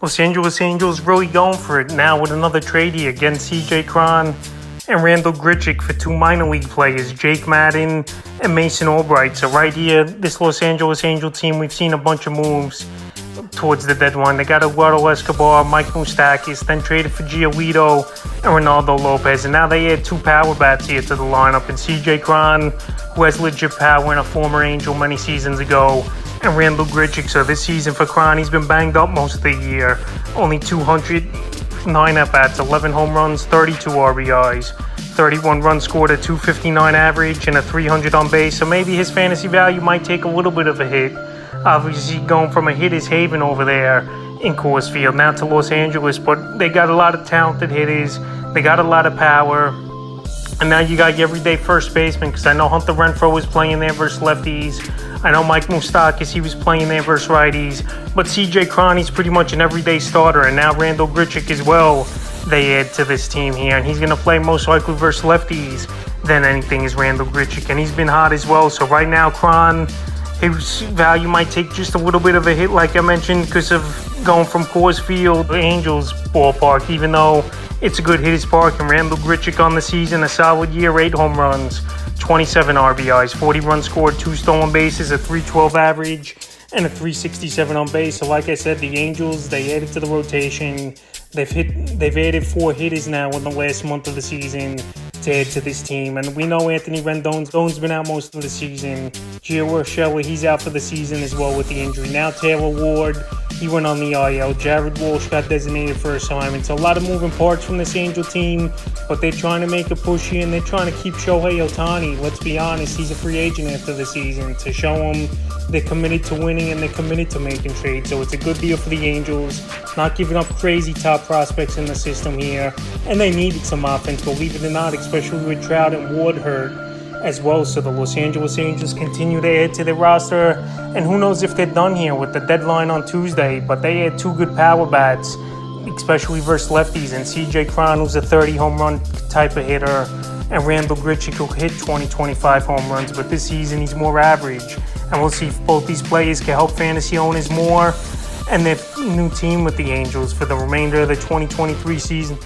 Los Angeles Angels really going for it now with another trade here against CJ Cron and Randal Grichuk for two minor league players, Jake Madden and Mason Albright. So right here, this Los Angeles Angel team, we've seen a bunch of moves towards the deadline. They got Eduardo Escobar, Mike Moustakas, then traded for Giolito and Ronaldo Lopez. And now they add two power bats here to the lineup. And CJ Cron, who has legit power and a former Angel many seasons ago, and Randal Grichuk. So this season for Cron, he's been banged up most of the year. Only 209 at-bats, 11 home runs, 32 RBIs, 31 runs scored, a 259 average, and a 300 on base. So maybe his fantasy value might take a little bit of a hit. Obviously going from a hitter's haven over there in Coors Field now to Los Angeles. But they got a lot of talented hitters. They got a lot of power. And now you got your everyday first baseman, because I know Hunter Renfroe was playing there versus lefties. I know Mike Moustakas, he was playing there versus righties. But CJ Cron, he's pretty much an everyday starter. And now Randal Grichuk as well, they add to this team here. And he's going to play most likely versus lefties than anything is Randal Grichuk. And he's been hot as well. So right now, Cron, his value might take just a little bit of a hit, like I mentioned, because of going from Coors Field to Angels ballpark, even though it's a good hitter's park. And Randal Grichuk on the season, a solid year, 8 home runs, 27 RBIs, 40 runs scored, 2 stolen bases, a 312 average, and a 367 on base. So like I said, the Angels, they added to the rotation. They've added 4 hitters now in the last month of the season to add to this team. And we know Anthony Rendon's been out most of the season. Gio Urshela, he's out for the season as well with the injury. Now Taylor Ward, he went on the IL. Jared Walsh got designated for assignment. So a lot of moving parts from this Angel team, but they're trying to make a push here, and they're trying to keep Shohei Ohtani. Let's be honest, he's a free agent after the season, to show him they're committed to winning and they're committed to making trades. So it's a good deal for the Angels, not giving up crazy top prospects in the system here. And they needed some offense, believe it or not, especially with Trout and Ward hurt as well. So the Los Angeles Angels continue to add to their roster, and who knows if they're done here with the deadline on Tuesday. But they had 2 good power bats, especially versus lefties, and CJ Cron, who's a 30 home run type of hitter, and Randal Grichuk, who hit 20-25 home runs, but this season he's more average. And we'll see if both these players can help fantasy owners more and their new team with the Angels for the remainder of the 2023 season.